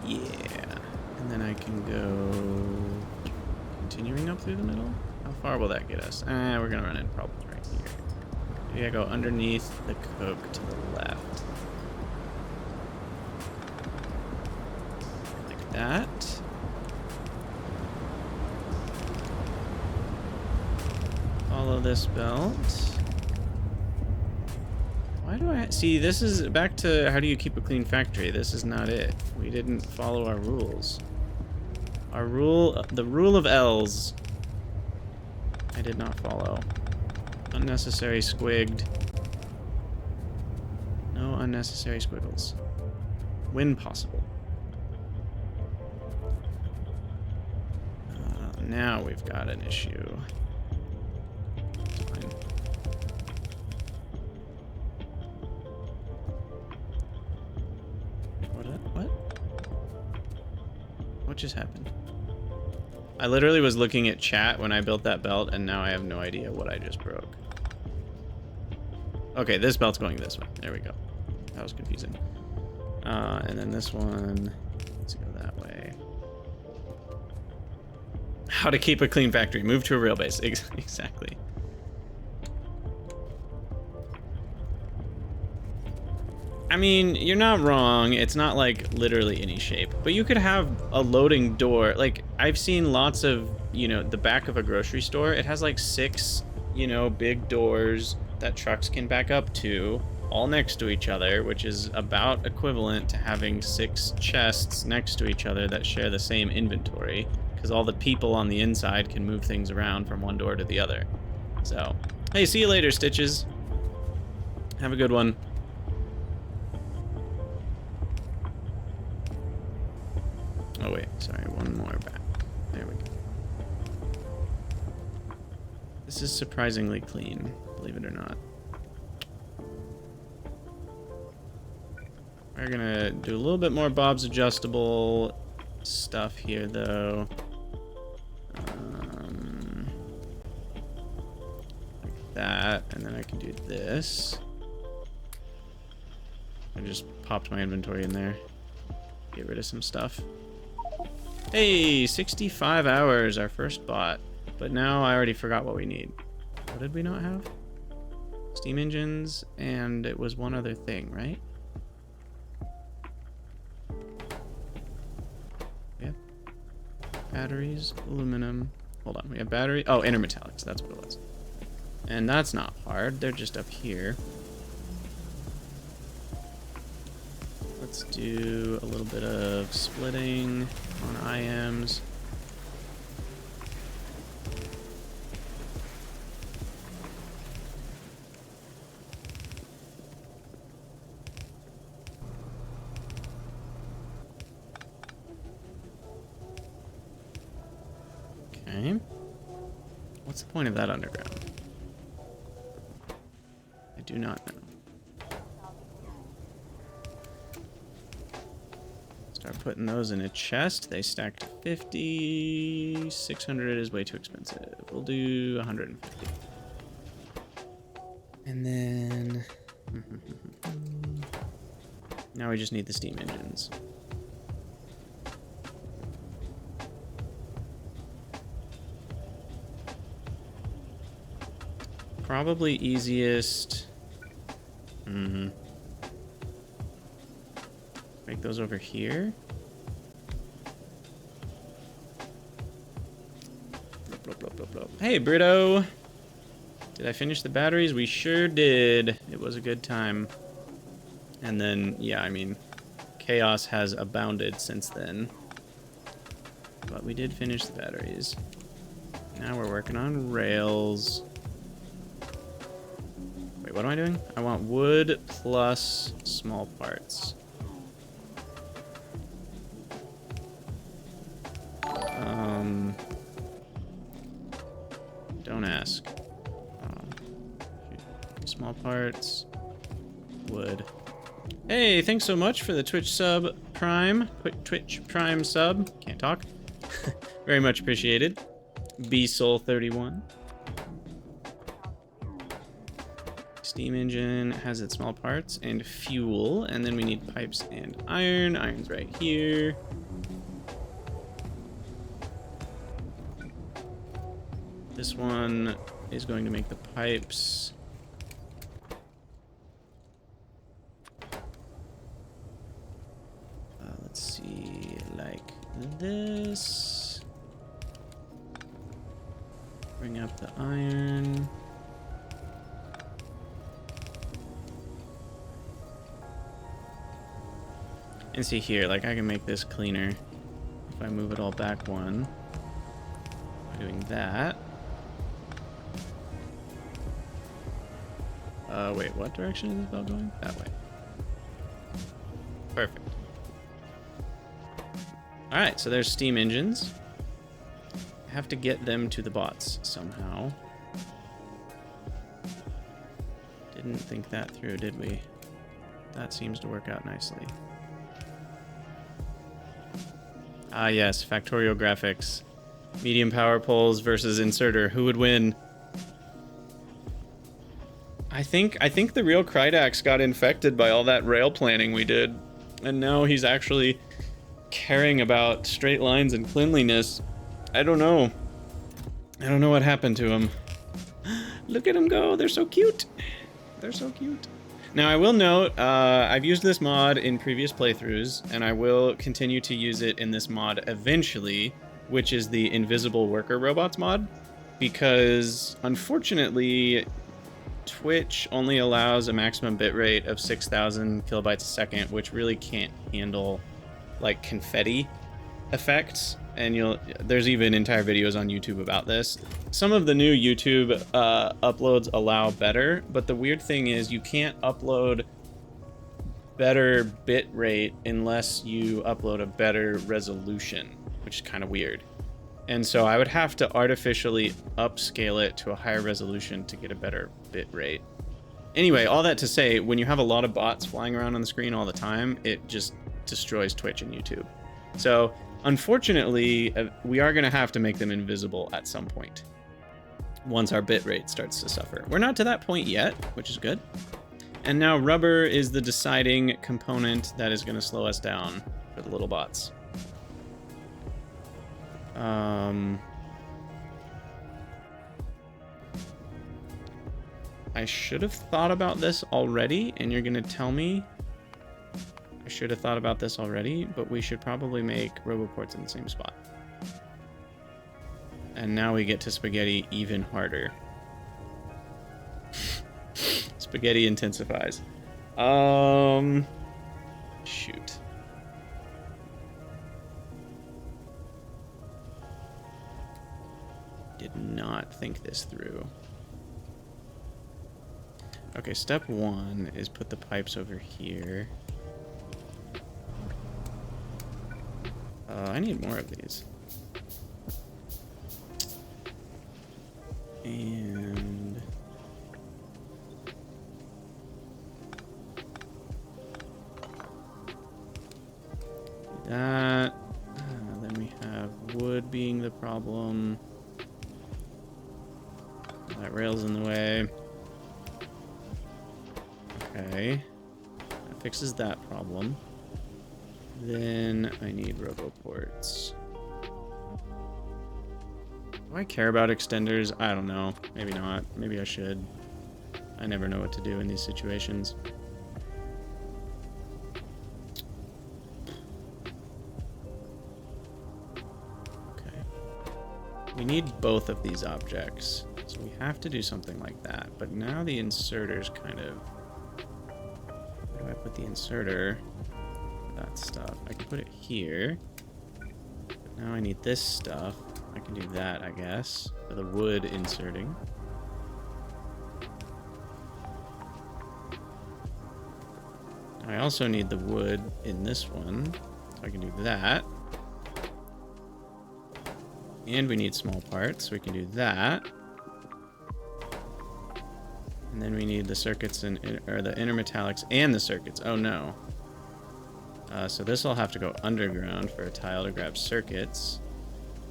S1: Yeah, and then I can go continuing up through the middle. How far will that get us? We're gonna run into problems right here. Maybe I go underneath the coke to the left. Like that. Follow this belt. Why do I... See, this is back to how do you keep a clean factory. This is not it. We didn't follow our rules. Our rule... The rule of L's. I did not follow. Unnecessary squigged. No unnecessary squiggles. When possible. Now we've got an issue. What just happened? I literally was looking at chat when I built that belt, and now I have no idea what I just broke. Okay, this belt's going this way. There we go. That was confusing. And then this one, let's go that way. How to keep a clean factory. Move to a rail base. Exactly. I mean, you're not wrong. It's not like literally any shape, but you could have a loading door. Like I've seen lots of, you know, the back of a grocery store. It has like 6, you know, big doors that trucks can back up to, all next to each other, which is about equivalent to having 6 chests next to each other that share the same inventory, because all the people on the inside can move things around from one door to the other. So, hey, see you later, Stitches. Have a good one. Oh wait, sorry, one more back. There we go. This is surprisingly clean, believe it or not. We're gonna do a little bit more Bob's adjustable stuff here, though. Like that, and then I can do this. I just popped my inventory in there. Get rid of some stuff. Hey, 65 hours, our first bot. But now I already forgot what we need. What did we not have? Steam engines, and it was one other thing, right? Yeah. Batteries, aluminum. Hold on, we have battery. Oh, intermetallics, that's what it was. And that's not hard, they're just up here. Let's Let's do a little bit of splitting on IMs. Okay. What's the point of that underground? I do not know. Start putting those in a chest. They stack to 50. 600 is way too expensive. We'll do 150. And then... now we just need the steam engines. Probably easiest... make those over here. Blop, blop, blop, blop. Hey, Brito! Did I finish the batteries? We sure did. It was a good time. And then, yeah, I mean, chaos has abounded since then. But we did finish the batteries. Now we're working on rails. Wait, what am I doing? I want wood plus small parts. Don't ask. Small parts. Wood. Hey, thanks so much for the Twitch sub Prime. Twitch Prime sub. Can't talk. Very much appreciated. bsoul31. Steam engine has its small parts and fuel, and then we need pipes and iron. Iron's right here. This one is going to make the pipes. Let's see, like this. Bring up the iron. And see here, like I can make this cleaner if I move it all back one. By doing that. Wait, what direction is this bell going? That way. Perfect. Alright, so there's steam engines. I have to get them to the bots somehow. Didn't think that through, did we? That seems to work out nicely. Ah yes, Factorio graphics. Medium power poles versus inserter. Who would win? I think the real Krydax got infected by all that rail planning we did. And now he's actually caring about straight lines and cleanliness. I don't know. I don't know what happened to him. Look at him go. They're so cute. They're so cute. Now, I will note, I've used this mod in previous playthroughs, and I will continue to use it in this mod eventually, which is the Invisible Worker Robots mod, because, unfortunately, Twitch only allows a maximum bitrate of 6,000 kilobytes a second, which really can't handle, like, confetti effects, and there's even entire videos on YouTube about this. Some of the new YouTube uploads allow better, but the weird thing is you can't upload better bit rate unless you upload a better resolution, which is kind of weird. And so I would have to artificially upscale it to a higher resolution to get a better bit rate. Anyway, all that to say, when you have a lot of bots flying around on the screen all the time, it just destroys Twitch and YouTube. So unfortunately, we are going to have to make them invisible at some point once our bit rate starts to suffer. We're not to that point yet, which is good. And now rubber is the deciding component that is going to slow us down for the little bots. I should have thought about this already, and you're gonna tell me I should have thought about this already, but we should probably make Roboports in the same spot. And now we get to spaghetti even harder. Spaghetti intensifies. Shoot. Did not think this through. Okay, step one is put the pipes over here. I need more of these. And that. Then we have wood being the problem. That rail's in the way. Okay. That fixes that problem. Then I need Roboports. Do I care about extenders? I don't know. Maybe not. Maybe I should. I never know what to do in these situations. Okay. We need both of these objects. So we have to do something like that. But now the inserter's kind of... Where do I put the inserter? That stuff. I can put it here. But now I need this stuff. I can do that, I guess, for the wood inserting. I also need the wood in this one, so I can do that. And we need small parts, so we can do that. And then we need the circuits or the intermetallics and the circuits. Oh no. So this will have to go underground for a tile to grab circuits.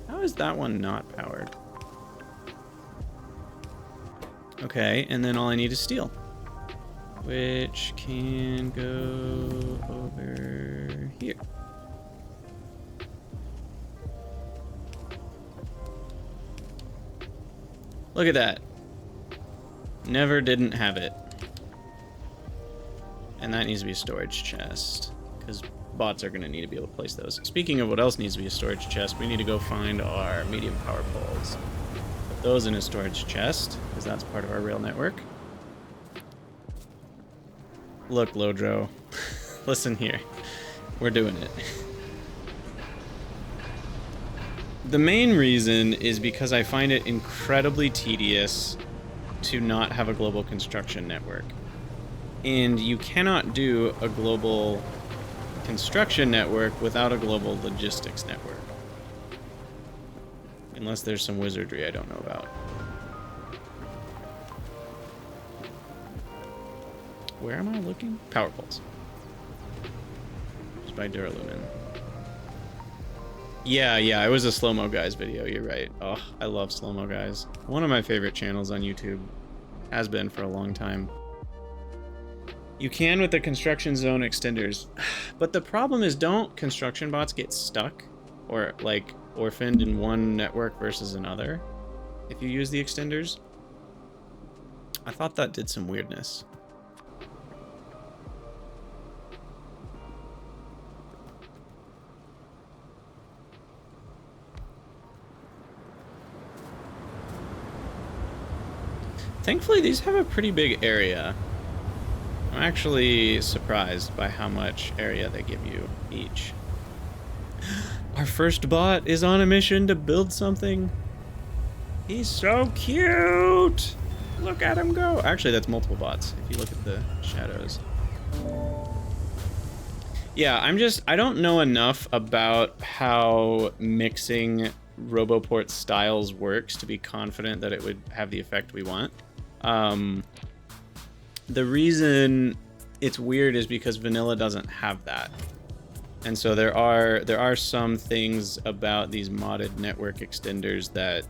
S1: How is that one not powered? Okay, and then all I need is steel, which can go over here. Look at that. Never didn't have it. And that needs to be a storage chest, because bots are going to need to be able to place those. Speaking of what else needs to be a storage chest, we need to go find our medium power poles. Put those in a storage chest, because that's part of our rail network. Look, Lodro. Listen here. We're doing it. The main reason is because I find it incredibly tedious to not have a global construction network. And you cannot do a global construction network without a global logistics network. Unless there's some wizardry I don't know about. Where am I looking? Power poles. It's by Duralumin. Yeah, it was a slow-mo guys video, you're right. Oh, I love slow-mo guys. One of my favorite channels on YouTube. Has been for a long time. You can with the construction zone extenders, but the problem is, don't construction bots get stuck or like orphaned in one network versus another if you use the extenders? I thought that did some weirdness. Thankfully, these have a pretty big area. I'm actually surprised by how much area they give you each. Our first bot is on a mission to build something. He's so cute! Look at him go! Actually, that's multiple bots, if you look at the shadows. Yeah, I don't know enough about how mixing Roboport styles works to be confident that it would have the effect we want. The reason it's weird is because vanilla doesn't have that. And so there are some things about these modded network extenders that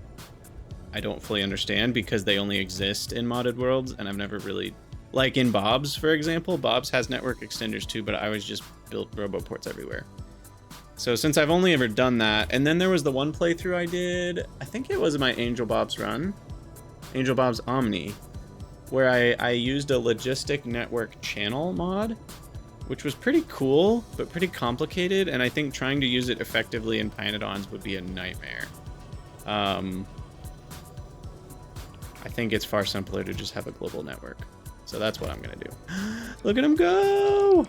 S1: I don't fully understand because they only exist in modded worlds, and I've never really... Like in Bob's, for example, Bob's has network extenders too, but I always just built Roboports everywhere. So since I've only ever done that, and then there was the one playthrough I did, I think it was my Angel Bob's run, Angel Bob's Omni, where I used a logistic network channel mod, which was pretty cool, but pretty complicated, and I think trying to use it effectively in pYanodon's would be a nightmare. I think it's far simpler to just have a global network. So that's what I'm gonna do. Look at him go!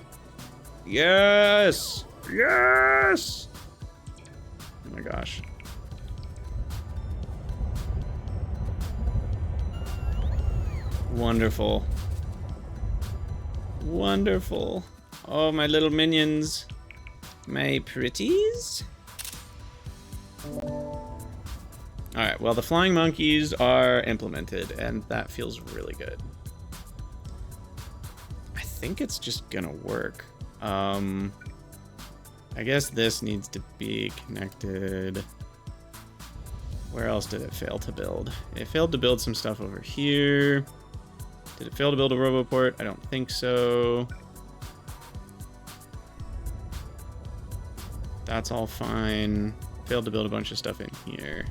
S1: Yes! Yes! Oh my gosh. Wonderful. Wonderful. Oh, my little minions. My pretties. Alright, well, the flying monkeys are implemented, and that feels really good. I think it's just gonna work. I guess this needs to be connected. Where else did it fail to build? It failed to build some stuff over here. Did it fail to build a Roboport? I don't think so. That's all fine. Failed to build a bunch of stuff in here.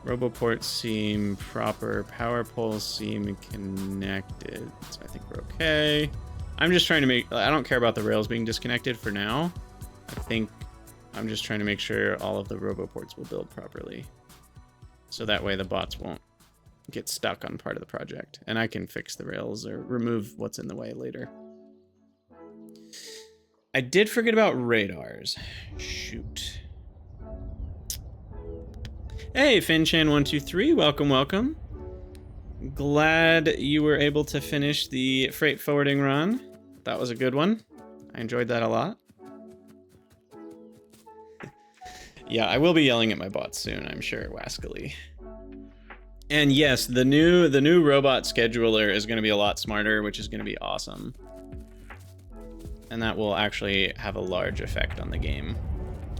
S1: Roboports seem proper. Power poles seem connected. So I think we're okay. I'm just trying to make... I don't care about the rails being disconnected for now. I think I'm just trying to make sure all of the Roboports will build properly. So that way the bots won't get stuck on part of the project. And I can fix the rails or remove what's in the way later. I did forget about radars. Shoot. Hey, FinChan123, welcome, welcome. Glad you were able to finish the freight forwarding run. That was a good one. I enjoyed that a lot. Yeah, I will be yelling at my bots soon, I'm sure, Wascally. And yes, the new robot scheduler is going to be a lot smarter, which is going to be awesome. And that will actually have a large effect on the game,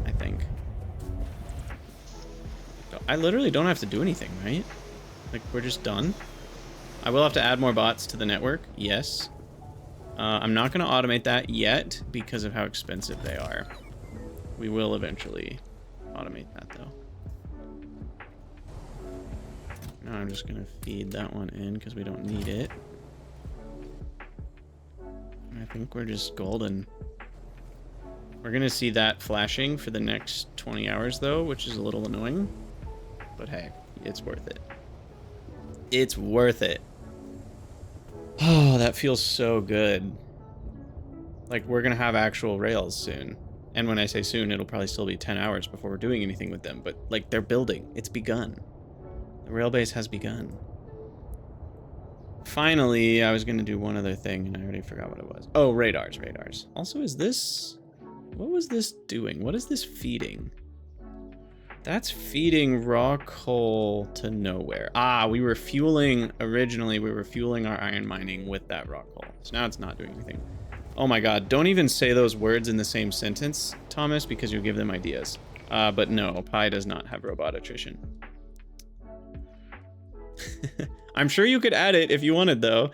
S1: I think. I literally don't have to do anything, right? Like, we're just done. I will have to add more bots to the network, yes. I'm not going to automate that yet because of how expensive they are. We will eventually automate that, though. Now I'm just going to feed that one in because we don't need it. I think we're just golden. We're going to see that flashing for the next 20 hours, though, which is a little annoying. But hey, it's worth it. It's worth it. Oh, that feels so good. Like, we're going to have actual rails soon. And when I say soon, it'll probably still be 10 hours before we're doing anything with them. But, like, they're building. It's begun. The rail base has begun. Finally, I was going to do one other thing, and I already forgot what it was. Oh, radars, radars. Also, is this... What was this doing? What is this feeding? That's feeding raw coal to nowhere. Ah, we were fueling... Originally, we were fueling our iron mining with that raw coal. So now it's not doing anything. Oh my god, don't even say those words in the same sentence, Thomas, because you'll give them ideas. But no, Pi does not have robot attrition. I'm sure you could add it if you wanted, though.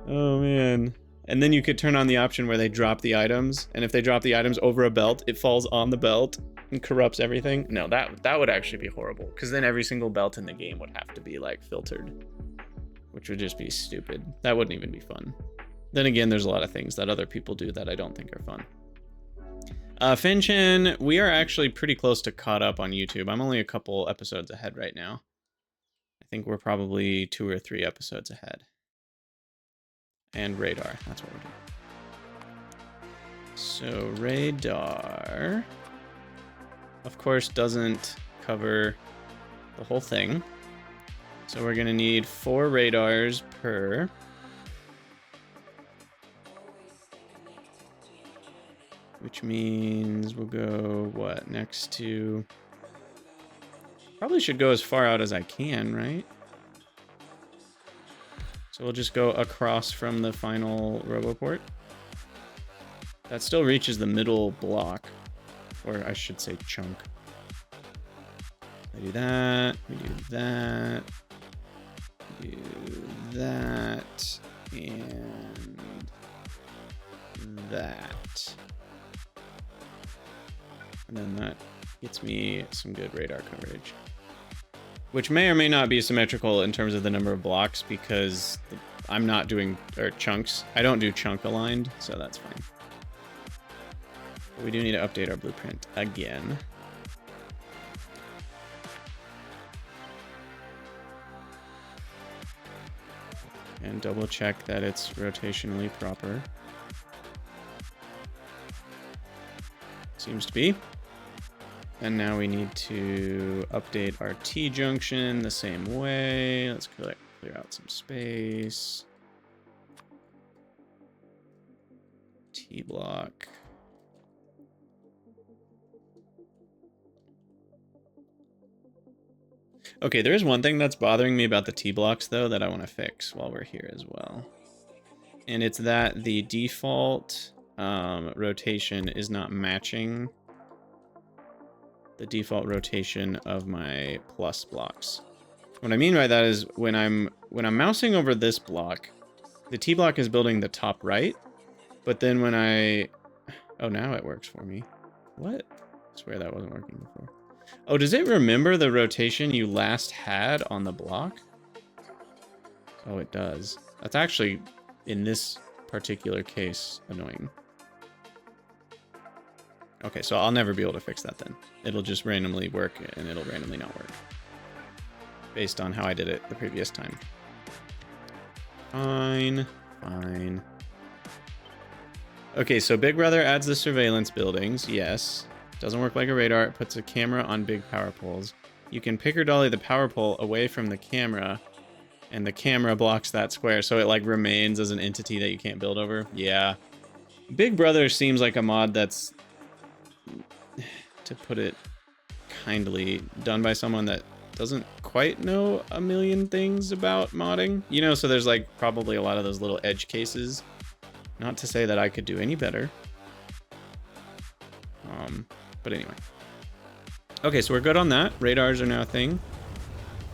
S1: Oh, man. And then you could turn on the option where they drop the items, and if they drop the items over a belt, it falls on the belt and corrupts everything. No, that would actually be horrible, because then every single belt in the game would have to be, like, filtered, which would just be stupid. That wouldn't even be fun. Then again, there's a lot of things that other people do that I don't think are fun. FinChan, we are actually pretty close to caught up on YouTube. I'm only a couple episodes ahead right now. I think we're probably 2 or 3 episodes ahead. And radar, that's what we're doing. So radar, of course, doesn't cover the whole thing. So we're gonna need 4 radars per. Which means we'll go, what, next to... Probably should go as far out as I can, right? So we'll just go across from the final Roboport. That still reaches the middle block. Or I should say chunk. I do that, we do that, we do that, and that. And then that gets me some good radar coverage. Which may or may not be symmetrical in terms of the number of blocks, because I'm not doing chunks. I don't do chunk aligned, so that's fine. But we do need to update our blueprint again. And double check that it's rotationally proper. Seems to be. And now we need to update our T junction the same way. Let's clear out some space. T block. Okay, there is one thing that's bothering me about the T blocks, though, that I want to fix while we're here as well. And it's that the default rotation is not matching the default rotation of my plus blocks. What I mean by that is when I'm mousing over this block, the T block is building the top right, but then when oh, now it works for me. What? I swear that wasn't working before. Oh, does it remember the rotation you last had on the block? Oh, it does. That's actually, in this particular case, annoying. Okay, so I'll never be able to fix that then. It'll just randomly work, and it'll randomly not work. Based on how I did it the previous time. Fine. Fine. Okay, so Big Brother adds the surveillance buildings. Yes. Doesn't work like a radar. It puts a camera on big power poles. You can pick or dolly the power pole away from the camera, and the camera blocks that square, so it like remains as an entity that you can't build over. Yeah. Big Brother seems like a mod that's, to put it kindly, done by someone that doesn't quite know a million things about modding. You know, so there's like probably a lot of those little edge cases. Not to say that I could do any better. But anyway. Okay, so we're good on that. Radars are now a thing.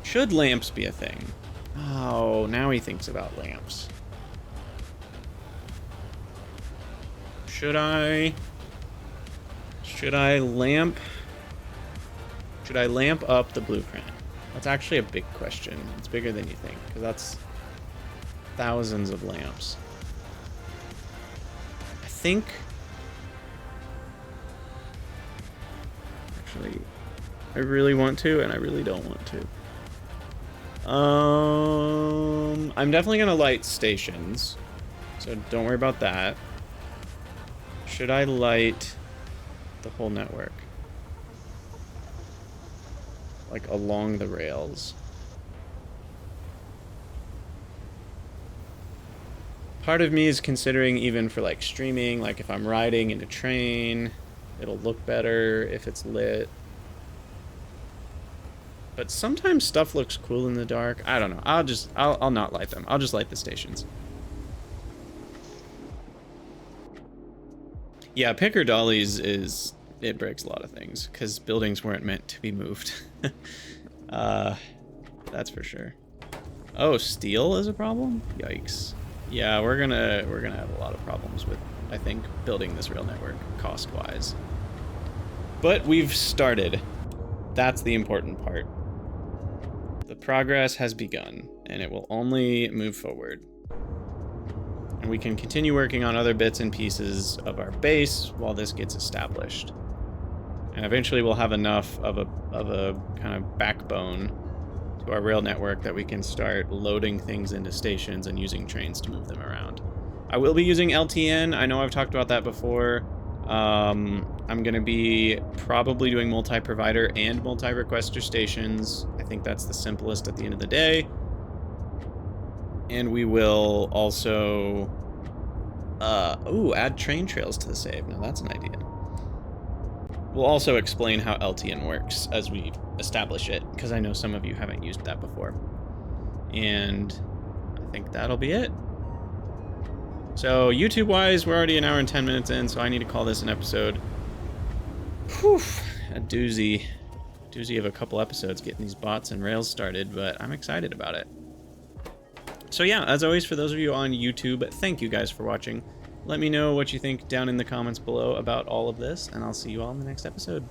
S1: Should lamps be a thing? Oh, now he thinks about lamps. Should I lamp up the blueprint? That's actually a big question. It's bigger than you think, because that's thousands of lamps. I think actually I really want to, and I really don't want to. I'm definitely gonna light stations, so don't worry about that. Should I light the whole network? Like along the rails? Part of me is considering even for like streaming, like if I'm riding in a train, it'll look better if it's lit. But sometimes stuff looks cool in the dark. I don't know. I'll not light them. I'll just light the stations. Yeah, picker dollies it breaks a lot of things because buildings weren't meant to be moved. That's for sure. Oh, steel is a problem? Yikes. Yeah, we're gonna have a lot of problems with, I think, building this rail network cost-wise. But we've started. That's the important part. The progress has begun, and it will only move forward. And we can continue working on other bits and pieces of our base while this gets established. And eventually we'll have enough of a kind of backbone to our rail network that we can start loading things into stations and using trains to move them around. I will be using LTN. I know I've talked about that before. I'm going to be probably doing multi-provider and multi-requester stations. I think that's the simplest at the end of the day. And we will also add train trails to the save. Now that's an idea. We'll also explain how LTN works as we establish it, because I know some of you haven't used that before. And I think that'll be it. So YouTube-wise, we're already an hour and 10 minutes in, so I need to call this an episode. Whew, a doozy of a couple episodes getting these bots and rails started, but I'm excited about it. So yeah, as always, for those of you on YouTube, thank you guys for watching. Let me know what you think down in the comments below about all of this, and I'll see you all in the next episode.